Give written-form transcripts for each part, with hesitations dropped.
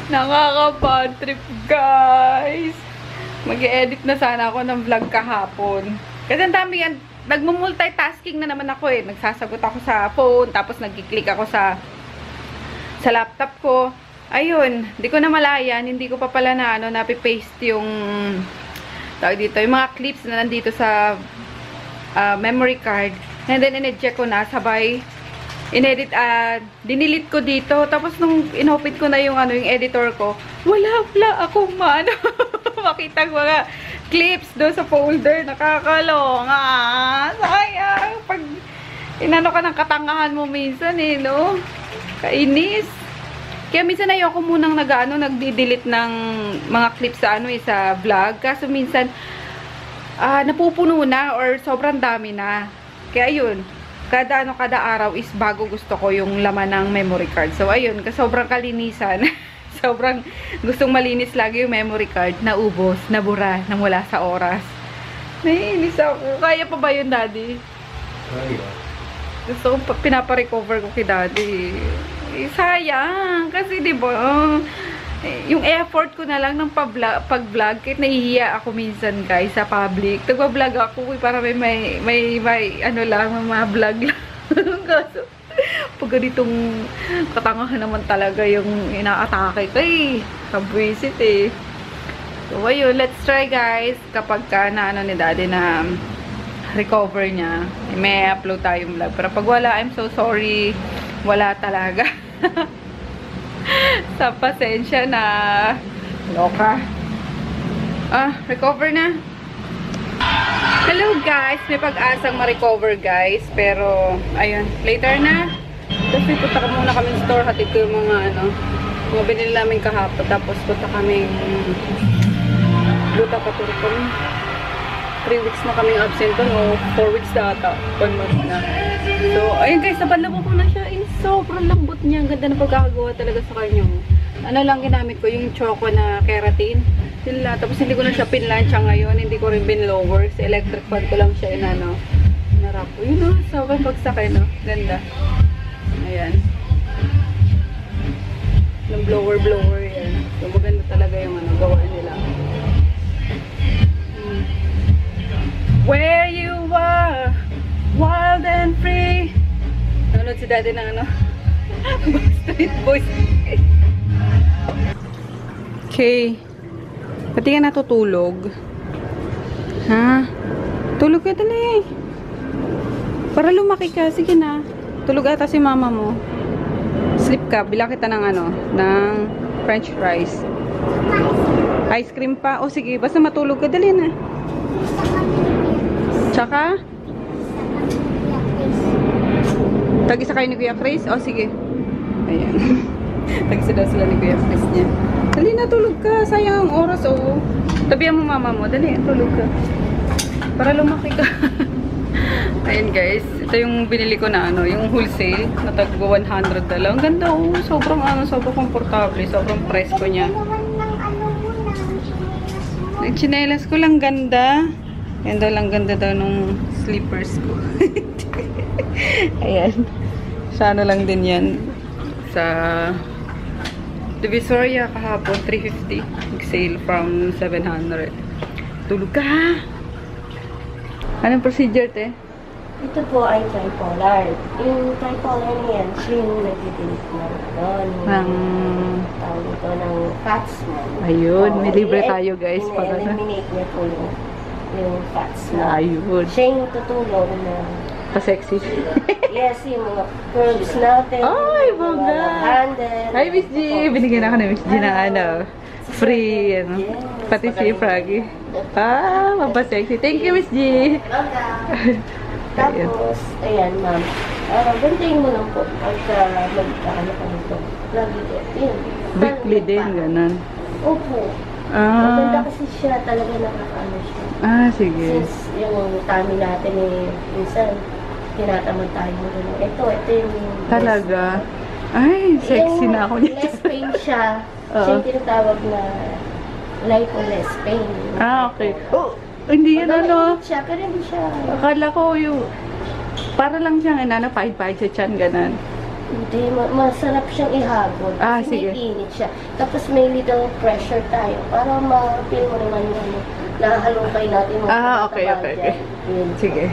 Nakaka-bad trip, guys. Mag-edit na sana ako ng vlog kahapon. Kasi ang dami yan. Nagmumultitasking na naman ako eh. Nagsasagot ako sa phone, tapos nagkiklik ako sa laptop ko. Ayun, hindi ko na malayan. Hindi ko pa pala na napipaste yung tawag dito, yung mga clips na nandito sa memory card. And then, in-check ko na, sabay inedit, dinilit ko dito. Tapos nung inopen ko na yung yung editor ko, wala akong makita mga clips doon sa folder. Nakakalonga. Sayang. Pag inano ka ng katangahan mo minsan eh, no? Kainis. Kaya minsan ayoko munang nagdi-delete ng mga clips sa sa vlog. Kaso minsan, napupuno na or sobrang dami na. Kaya yun. Kada araw is bago gusto ko yung laman ng memory card. So, ayun, sobrang kalinisan. Sobrang gustong malinis lagi yung memory card. Naubos, nabura, namula sa oras. Naiinis ako. Kaya pa ba yun, Daddy? Kaya. Gusto ko, pinapa-recover ko kay Daddy. Sayang. Kasi, diba, yung effort ko na lang ng pag-vlog, kahit nahihiya ako minsan, guys, sa public. Nagpa-vlog ako, para may mga vlog lang. Kaso, pag ganitong katangahan naman talaga yung inaatake ko eh. Kabwisit eh. So, ayun, let's try, guys. Kapag na ni Daddy na recover niya, may upload tayong vlog. Pero pag wala, I'm so sorry. Wala talaga. Sa pasensya na loka. Recover na. Hello guys, may pag-asang ma-recover guys, pero ayun, later na. Kasi punta ka muna kami store, hatid ko yung mga mga binili namin kahapon, tapos punta kami luta paturo kami. 3 weeks na kaming absent doon, o 4 weeks na ata, 1 month na. So, ayun guys, napanlabo ko na siya. Sobrang lambot niya. Ang ganda na pagkakagawa talaga sa kanya. Ano lang ginamit ko, yung choco na keratin. Tapos hindi ko na siya pinlansya ngayon. Hindi ko rin binlower. Sa electric fan ko lang siya narap ko. Yun sobrang pagsakay Ganda. Ayan. Yung blower yan. So, maganda talaga yung gawa nila. Where you are, wild and free. Nanonood si Daddy ng Street Boys. Okay. Pati ka natutulog. Ha? Tulog ka dali. Para lumaki ka. Sige na. Tulog ata si mama mo. Sleep ka. Bila kita ng ng french fries. Ice cream pa. O sige. Basta matulog ka. Dali na. Tsaka? Tag-isa kayo ni Kuya Chris? O, sige. Ayan. Tag-isa daw sila ni Kuya Chris niya. Dali na, tulog ka. Sayang ang oras, oh. Tabihan mo mama mo. Dali, tulog ka. Para lumaki ka. Ayan, guys. Ito yung binili ko na, yung wholesale. Na tag-100 na lang. Ganda, oh. Sobrang, sobrang komportable. Sobrang presko niya. Nag-chinelas ko lang ganda. Yan daw lang ganda daw nung slippers ko. Ayan. Sa lang din yan. Sa Divisoria kahapon, 350. Nag-sale from 700. Tulog ka! Anong procedure, te? Ito po ay tripolar. Yung tripolar na yan, siya yung nag-delete ng tawag ito ng fats mo. Ayun, may libre tayo guys. Eliminate niya po yung fats mo. Ayun. Siya yung tutulong na pa-sexy. yes, yung mga curves natin. Ay, bongga! Hi, Miss G! Binigyan ako ni Miss G na free, yes, pati si Froggy. Mapa-sexy. Thank you, Miss G! Tapos, ayan, ma'am. Gantayin mo lang po pagka magkakano ka nito. Lagi ko. Yun. Weekly din, ganun. Opo. Maganda kasi siya talaga nakakaano siya. Sige. Since yung tummy natin minsan, tinatamad tayo mo rin. Ito yung... Talaga? Ay, sexy na ako niya. Less pain siya. Siya yung tinatawag na lipoless pain. Okay. Oh, hindi yan siya, pero hindi siya. Akala ko yung para lang siyang pahid-pahid sa tiyan, ganan. Hindi, masarap siyang ihabol. Ah, Kasi sige. may init siya. Tapos may little pressure tayo para ma-feel mo naman yung ano, nahalungkay natin mga Okay. Yun. Sige.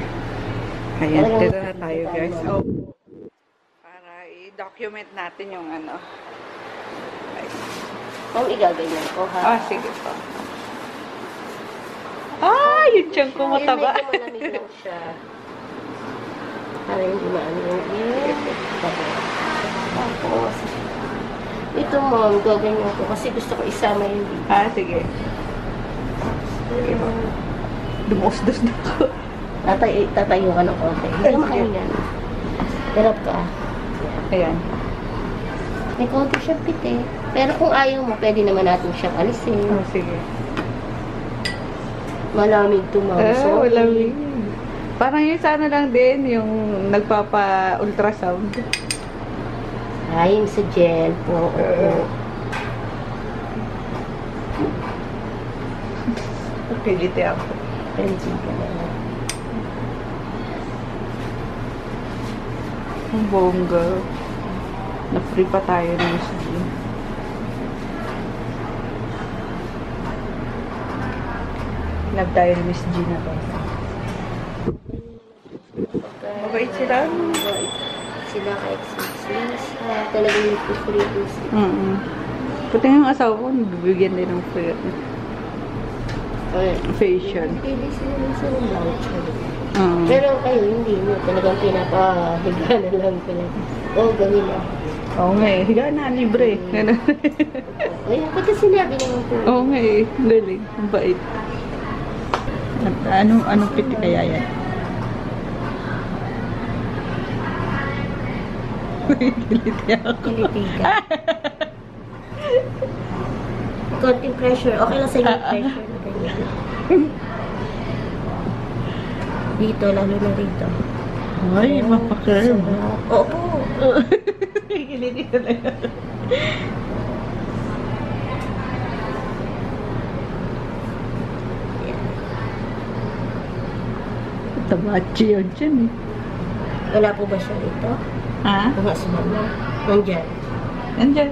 Ayan, Talagang dito na tayo nakikita guys. mo. Para i-document natin yung ano. Ma'am, igaganyan ko, ha? Sige po. Yung tiyan ko mataba. Medyo malamig lang siya. Para hindi maano yung tapos, ito ma'am, gaganyan ko kasi gusto ko isama yung dito. Sige. Sige po. Dumusdos na ako. Tatayo ka ng konti. Hindi ka makahingan. Hirap ka. Ayan. May konti siyang piti. Pero kung ayaw mo, pwede naman natin siyang alisin. Sige. Malamig to ma'am. Malamig. Parang yung sana lang din, yung nagpapa-ultrasound. Yung sa gel po. Piliti ako. Piliti ka na. Ang bongga. Na-free pa tayo ng Miss G. Love tayo ng Miss G na ba? Mabait sila. Mabait sila kay Ixus. Talagang nag-free sila. Puti nga yung asawa ko, bibigyan din ng facial. Pili sila ng voucher. Pero kayo, hindi mo. Talagang pinapahiga na lang pala. Gawin na. Oo nga eh. Higa na, libre. Pati sinabi naman po. Oo nga eh. Galing. Ang bait. At anong piti kaya yan? Kiliti ako. Kiliti ka. Konting pressure. Okay lang sa inyo pressure. Dito, lalo na dito. Ay, mapakirm. Opo. Kiliti ka na yan. Tabachi yun dyan eh. Wala po ba siya dito? Ha? Mga sumama. Nandyan. Nandyan.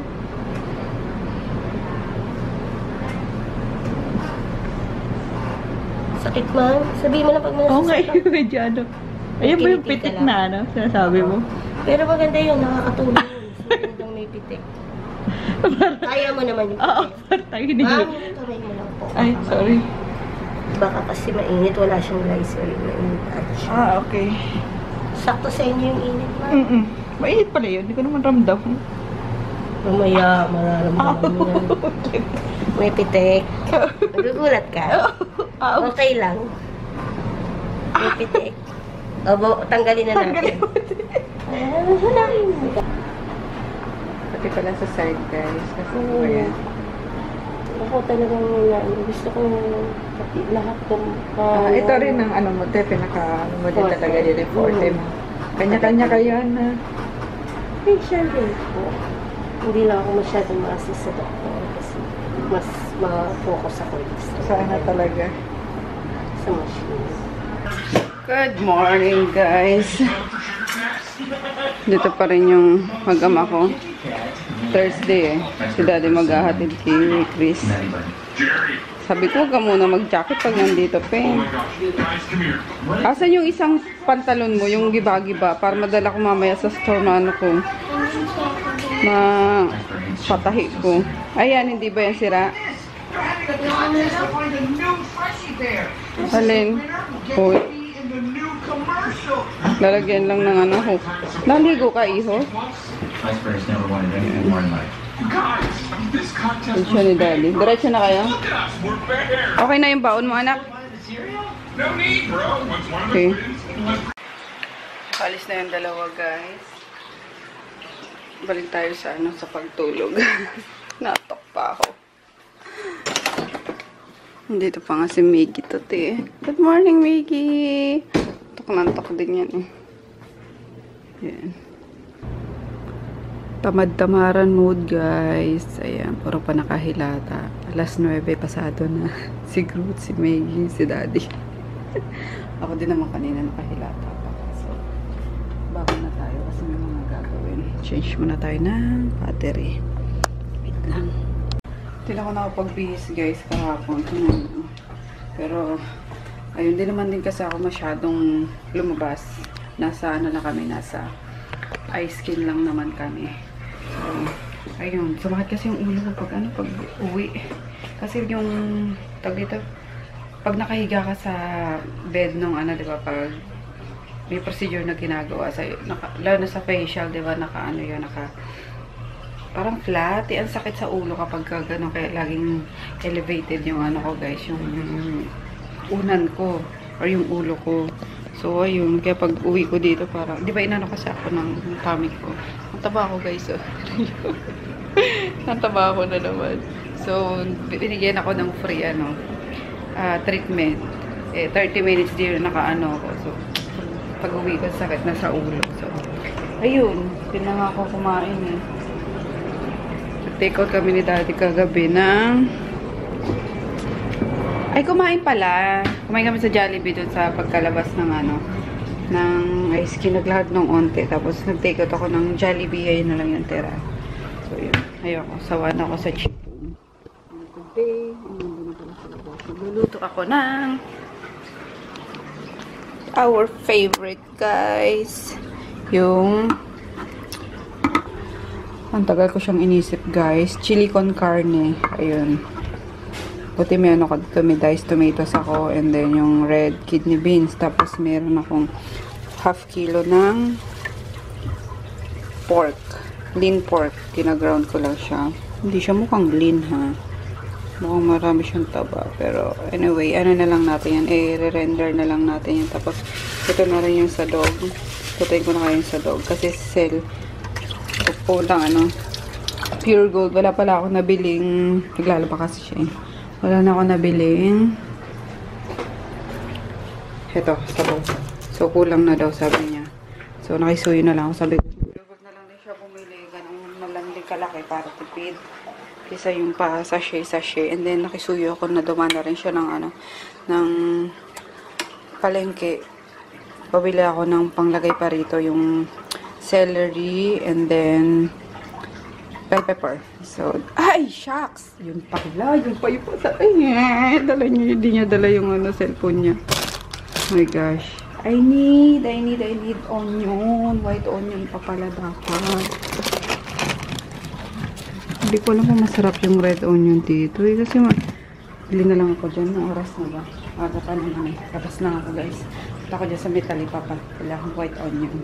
Sakit man. Sabihin mo lang pag Oo nga masasakit. medyo ano. Ayun ba yung pitik na ano? Sinasabi mo? Pero maganda yun. Nakakatulong yun. Magandang may pitik. Kaya mo naman yung Oo, pitik. partay hindi. Ma'am, yung kamay mo lang po. Ay, sorry. Baka kasi mainit. Wala siyang glycer. Mainit siya. Okay. Sakto sa inyo yung init, ma'am. Mainit pala yun. Hindi ko naman ramdam. Mamaya, mararamdaman mo yan. May pitik. Nagugulat ka? Okay lang. May pitik. Tanggalin na natin. Hanapin mo. Pati pala sa side, guys. Kasi ano yan? Ako talagang gusto ko lahat kong... Ito rin ang ano mo, te, pinaka-ano mo din talaga din yung forte mo. Kanya-kanya kayo na. Facial din po. Hindi lang ako masyadong ma-assist sa doktor kasi mas ma-focus ako Sana talaga. sa machine. Good morning, guys. Dito pa rin yung mag-ama ko. Thursday eh. Si Daddy maghahatid kay Chris. Sabi ko, huwag ka muna mag-jacket pag nandito, Pen. Asan yung isang pantalon mo, yung giba-giba, para madala ko mamaya sa store na ano ko. Na patahi ko. Ayan, hindi ba yan sira? Alin? Hoy. Lalagyan lang ng ano ho. Naligo ka, iho? Diretso ni Daddy. Diretso na kayo? Okay na yung baon mo, anak? Okay. Alis na yung dalawa, guys. Balik tayo sa ano, sa pagtulog. Natok pa ako. Dito pa nga si Miggy to, te. Good morning, Miggy! Tok din yan, eh. Yan. Tamad-tamaran mood, guys. Ayan, puro pa nakahilata. Alas 9, pasado na. Si Groot, si Miggy, si Daddy. Ako din naman kanina nakahilata pa. So, bago na tayo kasi may mga gagawin. Change muna tayo ng battery. Wait lang. Hindi na ako nakapag-bihis guys kahapon. Pero, ayun, din naman din kasi ako masyadong lumabas. Nasa, ano na kami, nasa eye skin lang naman kami. So, ayun. Sumakit kasi yung ulo ko pag, pag uwi. Kasi yung, tag dito, pag nakahiga ka sa bed nung, diba, pag may procedure na ginagawa sa'yo, lalo na sa facial, diba, yun, parang flat, ang sakit sa ulo kapag gano'n, kaya laging elevated yung ko guys, yung unan ko, or yung ulo ko. So, ayun, kaya pag uwi ko dito, parang, di ba inano kasi ako ng tummy ko. Ang taba ko guys, oh. Ang taba ko na naman. So, binigyan ako ng free, treatment. 30 minutes din naka-ano ko. So, pag uwi ko, sakit na sa ulo. So, ayun, din na nga ako kumain eh. Take out kami ni daddy kagabi ng... Ay, kumain pala. Kumain kami sa Jollibee dun sa pagkalabas ng ng ice cream. Naglahad ng onte. Tapos nag-take out ako ng Jollibee. Ayun na lang yung tira. So, yun. Ayoko. Sawa na ako sa chicken. Today, nagluluto ako ng our favorite, guys. Yung... Ang tagal ko siyang inisip, guys. Chili con carne. Ayun. Buti may ko dito. May diced tomatoes ako. And then yung red kidney beans. Tapos meron akong half kilo ng pork. Lean pork. Ginaground ko lang siya. Hindi siya mukhang lean, ha. Mukhang marami siyang taba. Pero anyway, na lang natin yan. Re-render na lang natin yan. Tapos ito na rin yung sa dog. Putayin ko na kayo yung sa dog. Kasi sell lang pure gold. Wala pala ako nabiling, naglalaba kasi siya eh. Wala na ako nabiling ito, sabaw. So kulang na daw sabi niya. So nakisuyo na lang ako. Sabi ko, huwag na lang din siya bumili ganun malanding kalaki para tipid kaysa yung pa sachet. And then nakisuyo ako na duman na rin siya ng ng palengke. Pabili ako ng panglagay pa rito, yung celery, and then bell pepper. So, ay, shucks! Yun pala, yun pa yung pasa. Ay, dala niya, hindi niya dala yung cellphone niya. Oh my gosh. I need onion. White onion pa pala dapat. Hindi ko alam kung masarap yung red onion dito. Kasi bili na lang ako dyan. Ang oras na ba? Aga pa naman eh. Tapos na ako guys. Punta ko dyan sa Metali Papa. Kailangan white onion.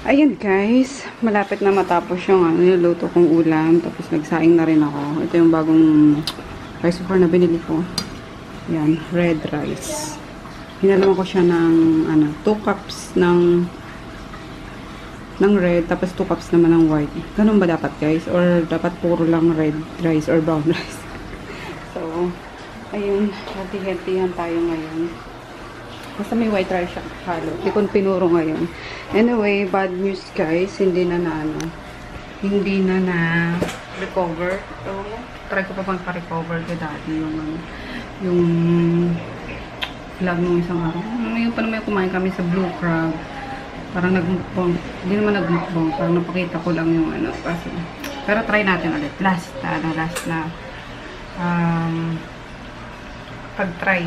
Ayun guys, malapit na matapos yung niluto kong ulam. Tapos nagsaing na rin ako. Ito yung bagong rice cooker na binili ko. Yan, red rice. Hinalaman ko siya ng 2 cups ng red, tapos 2 cups naman ng white. Ganun ba dapat guys? Or dapat puro lang red rice or brown rice? So, ayun, healthy-healthy tayo ngayon. Basta may white rice siya halo. Hindi ko pinuro ngayon. Anyway, bad news guys. Hindi na recover. So, try ko pa pang-recover kay daddy yung vlog nung isang araw. Ngayon pa naman kumain kami sa Blue Crab. Parang nagmukbang. Hindi naman nagmukbang. Parang napakita ko lang yung kasi. Pero try natin ulit. Last na pag-try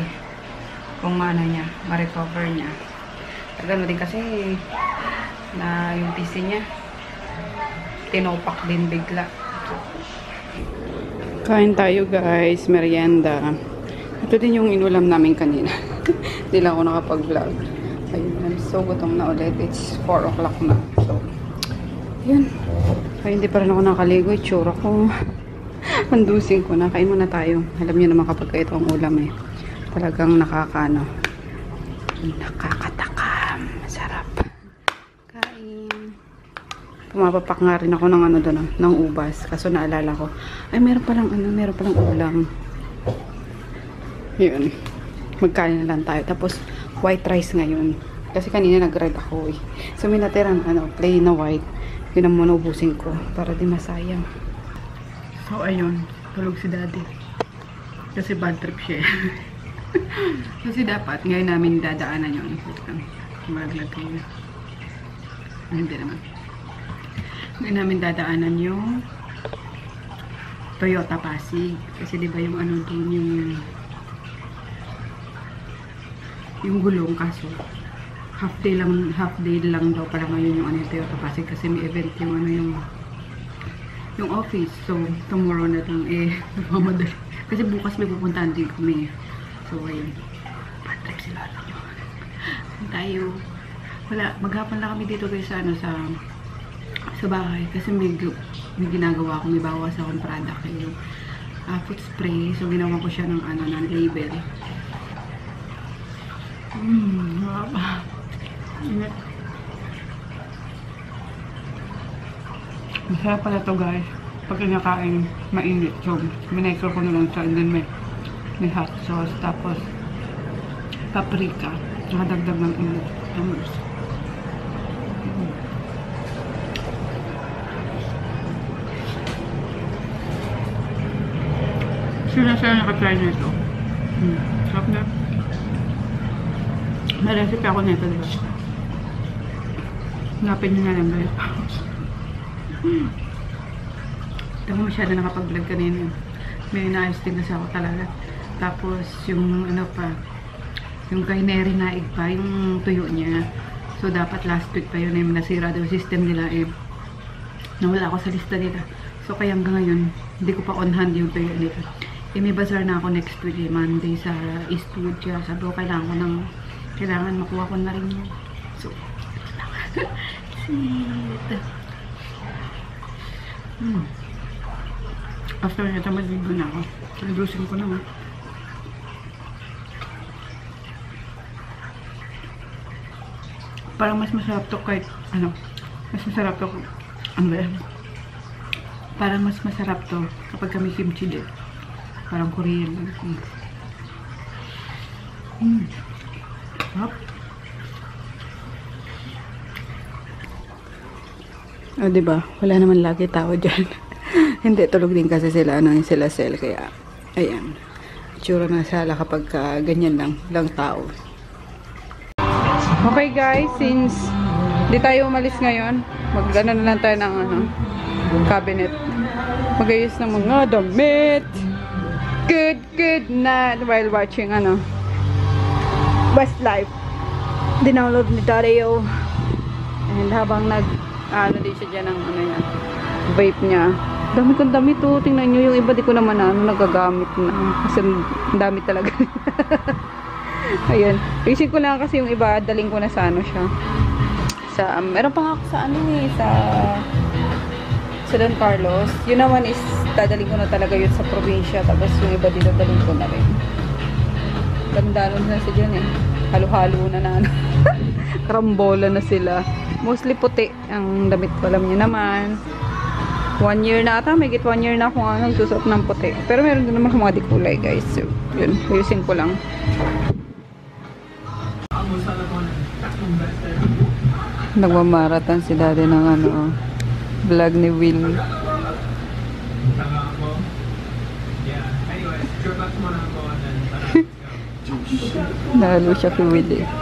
kung niya, ma-recover niya. Gano'n din kasi na yung PC niya tinopak din bigla. Kain tayo guys, merienda. Ito din yung inulam namin kanina. Hindi lang ako nakapag-vlog. Ayun, so gutom na ulit. It's 4 o'clock na. So, yun. Ay, hindi pa rin ako nakaligo. Itsura ko. Mandusing ko na. Kain muna tayo. Alam niyo naman kapag ito ang ulam eh. Talagang nakakatakam. Masarap. Kain. Pumapapak nga rin ako ng doon, ng ubas. Kaso naalala ko, ay meron palang ulam. Yun. Magkain na lang tayo. Tapos, white rice ngayon. Kasi kanina nag-red ako eh. So, may natirang plain na white. Yun ang muna ubusin ko. Para di masayang. So, ayun. Tulog si daddy. Kasi bad trip siya. Kasi dapat, ngayon namin dadaanan yun. Malaglag kayo. Hindi naman. Hindi namin dadaanan yung Toyota Pasig. Kasi diba yung ano dun, yung gulong, kaso half day lang daw para ngayon yung ano yung Toyota Pasig kasi may event yung ano yung office. So tomorrow na lang nagmamadali. Kasi bukas may pupuntahan din kami. So ayun. Bad trip sila lang. Tayo. Wala, maghapon lang kami dito guys sa ano sa bahay kasi may ginagawa ako, may bawas akong product yung foot spray. So ginawa ko siya ng ano ng label. Masarap pala to guys. Pag kinakain, mainit. So, minecro ko na lang siya. And then may hot sauce. Tapos, paprika. Nakadagdag ng init. Tamers. Sila nakatry na ito. Sarap na. May recipe ako nito, diba? Hanapin nyo na lang guys. Hindi ko masyado nakapag-vlog kanina. May naayos din kasi ako talaga. Tapos yung ano pa, yung kay Neri naig pa, yung tuyo niya. So dapat last week pa yun nasira daw yung system nila nawala ako sa lista nila. So kaya hanggang ngayon, hindi ko pa on hand yung tuyo nila. May bazaar na ako next week Monday sa Eastwood. Kaya sabi ko kailangan makuha ko na rin yun. So, after nito mag-video na ako. Reducing ko naman. Parang mas masarap to kahit mas masarap to parang mas masarap to kapag kami kimchi din. Parang Korean lang. O, diba? Wala naman lagi tao dyan. Hindi, tulog din kasi sila, sila sel. Kaya, ayan. Itsura na sala kapag ganyan lang tao. Okay guys, since di tayo umalis ngayon, mag-ano na lang tayo ng cabinet. Mag-ayos ng mga damit. Good night while watching Westlife. Dinownload ni Dario. And habang din siya dyan ng vape niya. Dami kong damit to. Tingnan nyo yung iba, di ko naman nagagamit na. Kasi dami talaga. Ayun. Isip ko lang kasi yung iba, daling ko na sa siya. Meron pa ako sa sa Don Carlos. Yun naman is, dadaling ko na talaga yun sa probinsya. Tapos yung iba dito, daling ko na rin. Damdanon na siya dyan Halo-halo na karambola na sila. Mostly puti ang damit ko. Alam niyo naman. 1 year na ata. May 1 year na akong nagsusot ng puti. Pero meron din naman akong mga dikulay guys. So, yun. Ayusin ko lang. Nagmamaratan si daddy ng vlog ni Will. Nahalo siya kay Will